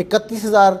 31,000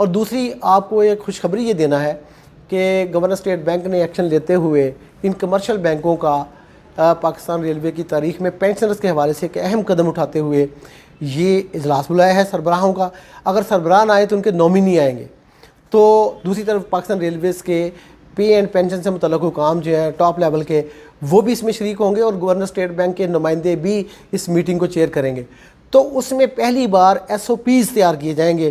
اور دوسری آپ کو ایک خوشخبری یہ دینا ہے کہ گورنر اسٹیٹ بینک نے ایکشن لیتے ہوئے ان کمرشل بینکوں کا پاکستان ریلوے کی تاریخ میں پینشنرز کے حوالے سے ایک اہم قدم اٹھاتے ہوئے یہ اجلاس بلایا ہے سربراہوں کا. اگر سربراہ نہ آئے تو ان کے نومینی آئیں گے. تو دوسری طرف پاکستان ریلویز کے پے اینڈ پینشن سے متعلق حکام جو ہیں ٹاپ لیول کے وہ بھی اس میں شریک ہوں گے اور گورنر اسٹیٹ بینک کے نمائندے بھی اس میٹنگ کو چیئر کریں گے. تو اس میں پہلی بار ایس او پیز تیار کیے جائیں گے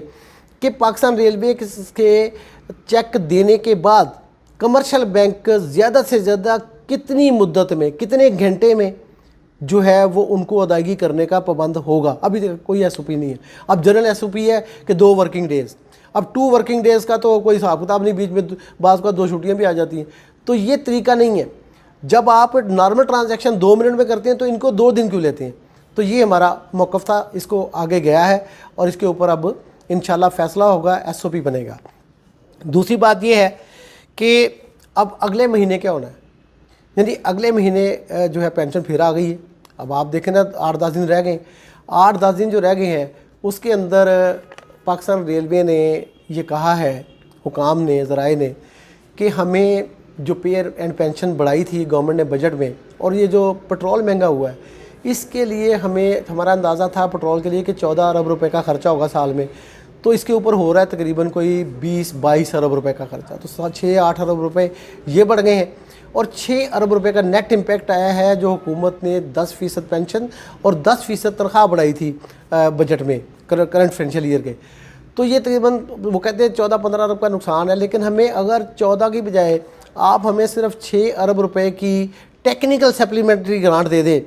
کہ پاکستان ریلوے کے چیک دینے کے بعد کمرشل بینک زیادہ سے زیادہ کتنی مدت میں کتنے گھنٹے میں جو ہے وہ ان کو ادائیگی کرنے کا پابند ہوگا. ابھی کوئی ایس او پی نہیں ہے. اب جنرل ایس او پی ہے کہ 2 ورکنگ ڈیز. اب 2 ورکنگ ڈیز کا تو کوئی حساب کتاب نہیں, بیچ میں بعض کا 2 چھٹیاں بھی آ جاتی ہیں. تو یہ طریقہ نہیں ہے. جب آپ نارمل ٹرانزیکشن 2 منٹ میں کرتے ہیں تو ان کو 2 دن کیوں لیتے ہیں. تو یہ ہمارا موقف تھا, اس کو آگے گیا ہے اور اس کے اوپر اب انشاءاللہ فیصلہ ہوگا, ایس او پی بنے گا. دوسری بات یہ ہے کہ اب اگلے مہینے کیا ہونا ہے. یعنی اگلے مہینے جو ہے پینشن پھر آ گئی ہے. اب آپ دیکھیں نا 8-10 دن رہ گئے. 8-10 دن جو رہ گئے ہیں اس کے اندر پاکستان ریلوے نے یہ کہا ہے, حکام نے, ذرائع نے, کہ ہمیں جو پے اینڈ پینشن بڑھائی تھی گورنمنٹ نے بجٹ میں, اور یہ جو پٹرول مہنگا ہوا ہے اس کے لیے ہمارا اندازہ تھا پٹرول کے لیے کہ 14 ارب روپے کا خرچہ ہوگا سال میں. تو اس کے اوپر ہو رہا ہے تقریباً کوئی 20-22 ارب روپے کا خرچہ. تو 6-8 ارب روپے یہ بڑھ گئے ہیں اور 6 ارب روپے کا نیٹ امپیکٹ آیا ہے جو حکومت نے 10% پینشن اور 10% تنخواہ بڑھائی تھی بجٹ میں کرنٹ فائنینشیل ایئر کے. تو یہ تقریباً وہ کہتے ہیں 14-15 ارب کا نقصان ہے. لیکن ہمیں اگر 14 کی بجائے آپ ہمیں صرف 6 ارب روپے کی ٹیکنیکل سپلیمنٹری گرانٹ دے دیں,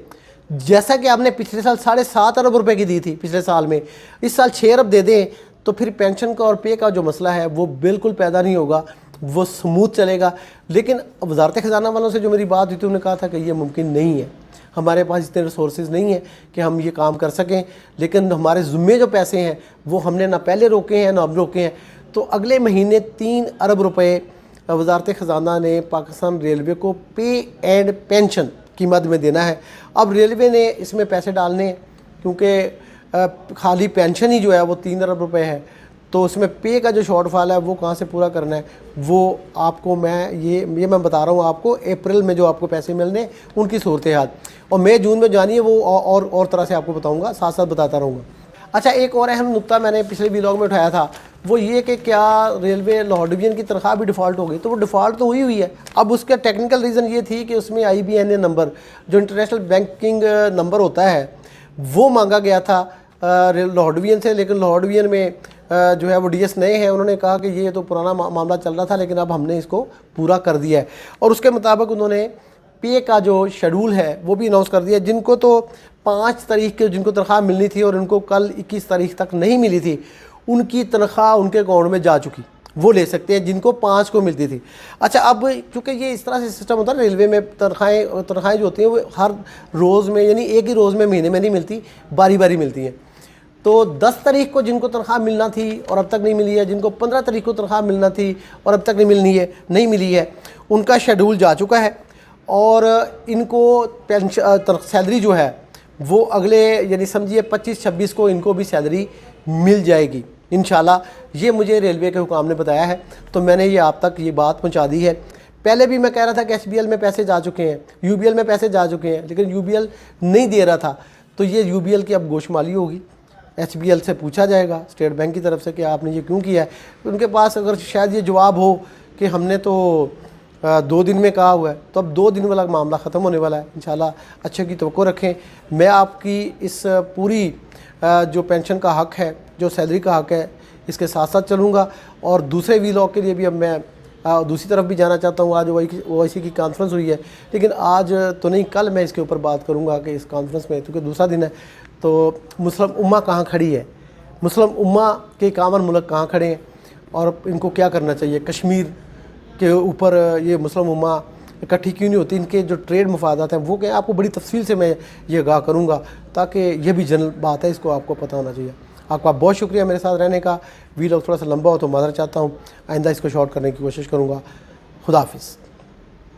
جیسا کہ آپ نے پچھلے سال 7.5 ارب روپے کی دی تھی پچھلے سال میں, اس سال 6 ارب دے دیں, تو پھر پینشن کا اور پے کا جو مسئلہ ہے وہ بالکل پیدا نہیں ہوگا, وہ سموتھ چلے گا. لیکن وزارت خزانہ والوں سے جو میری بات ہوئی تھی انہوں نے کہا تھا کہ یہ ممکن نہیں ہے, ہمارے پاس اتنے ریسورسز نہیں ہیں کہ ہم یہ کام کر سکیں. لیکن ہمارے ذمے جو پیسے ہیں وہ ہم نے نہ پہلے روکے ہیں نہ اب روکے ہیں. تو اگلے مہینے 3 ارب روپے وزارت خزانہ نے پاکستان ریلوے کو پے اینڈ پینشن کی مد میں دینا ہے. اب ریلوے نے اس میں پیسے ڈالنے ہیں کیونکہ خالی پینشن ہی جو ہے وہ 3 ارب روپے ہے, تو اس میں پے کا جو شارٹ فال ہے وہ کہاں سے پورا کرنا ہے. وہ آپ کو میں یہ میں بتا رہا ہوں آپ کو اپریل میں جو آپ کو پیسے ملنے ان کی صورتحال, اور مئی جون میں جانی ہے وہ اور طرح سے آپ کو بتاؤں گا, ساتھ ساتھ بتاتا رہوں گا. اچھا, ایک اور اہم نقطہ میں نے پچھلے ویلاگ میں اٹھایا تھا وہ یہ کہ کیا ریلوے لاہور ڈویژن کی تنخواہ بھی ڈیفالٹ ہو گئی. تو وہ ڈیفالٹ تو ہوئی ہے. اب اس کا ٹیکنیکل ریزن یہ تھی کہ اس میں IBNA نمبر جو انٹرنیشنل بینکنگ نمبر ہوتا ہے وہ مانگا گیا تھا لاہور ڈویژن سے. لیکن لاہور ڈویژن میں جو ہے وہ DS نئے ہیں, انہوں نے کہا کہ یہ تو پرانا معاملہ چل رہا تھا لیکن اب ہم نے اس کو پورا کر دیا ہے. اور اس کے مطابق انہوں نے پے کا جو شیڈول ہے وہ بھی اناؤنس کر دیا. جن کو تو 5 تاریخ کے جن کو تنخواہ ملنی تھی اور ان کو کل 21 تاریخ تک نہیں ملی تھی, ان کی تنخواہ ان کے اکاؤنٹ میں جا چکی, وہ لے سکتے ہیں جن کو 5 کو ملتی تھی. اچھا, اب چونکہ یہ اس طرح سے سسٹم ہوتا ہے ریلوے میں, تنخواہیں جو ہوتی ہیں وہ ہر روز میں یعنی ایک ہی روز میں مہینے میں نہیں ملتی, باری باری ملتی ہیں. تو 10 تاریخ کو جن کو تنخواہ ملنا تھی اور اب تک نہیں ملی ہے, جن کو 15 تاریخ کو تنخواہ ملنا تھی اور اب تک نہیں ملی ہے, ان کا شیڈول جا چکا ہے. اور ان کو سیلری جو ہے وہ اگلے یعنی سمجھیے 25-26 کو ان کو بھی سیلری مل جائے گی انشاءاللہ. یہ مجھے ریلوے کے حکام نے بتایا ہے, تو میں نے یہ آپ تک یہ بات پہنچا دی ہے. پہلے بھی میں کہہ رہا تھا کہ HBL میں پیسے جا چکے ہیں, UBL میں پیسے جا چکے ہیں, لیکن UBL نہیں دے رہا تھا. تو یہ UBL کی اب گوشمالی ہوگی. HBL سے پوچھا جائے گا اسٹیٹ بینک کی طرف سے کہ آپ نے یہ کیوں کیا ہے. ان کے پاس اگر شاید یہ جواب ہو کہ ہم نے تو 2 دن میں کہا ہوا ہے, تو اب 2 دن والا معاملہ ختم ہونے والا ہے انشاءاللہ. اچھے کی توقع رکھیں. میں آپ کی اس پوری جو پینشن کا حق ہے, جو سیلری کا حق ہے, اس کے ساتھ ساتھ چلوں گا. اور دوسرے ویلاگ کے لیے بھی اب میں دوسری طرف بھی جانا چاہتا ہوں. آج OIC کی کانفرنس ہوئی ہے, لیکن آج تو نہیں, کل میں اس کے اوپر بات کروں گا کہ اس کانفرنس میں, کیونکہ دوسرا دن ہے, تو مسلم امہ کہاں کھڑی ہے, مسلم امہ کے کامن ملک کہاں کھڑے ہیں اور ان کو کیا کرنا چاہیے. کشمیر کے اوپر یہ مسلم امہ اکٹھی کیوں نہیں ہوتی, ان کے جو ٹریڈ مفادات ہیں وہ کہ آپ کو بڑی تفصیل سے میں یہ آگاہ کروں گا, تاکہ یہ بھی جنرل بات ہے, اس کو آپ کو پتہ ہونا چاہیے. آپ کا بہت شکریہ میرے ساتھ رہنے کا. ویلاگ تھوڑا سا لمبا ہو تو معذرت چاہتا ہوں, آئندہ اس کو شارٹ کرنے کی کوشش کروں گا. خدا حافظ.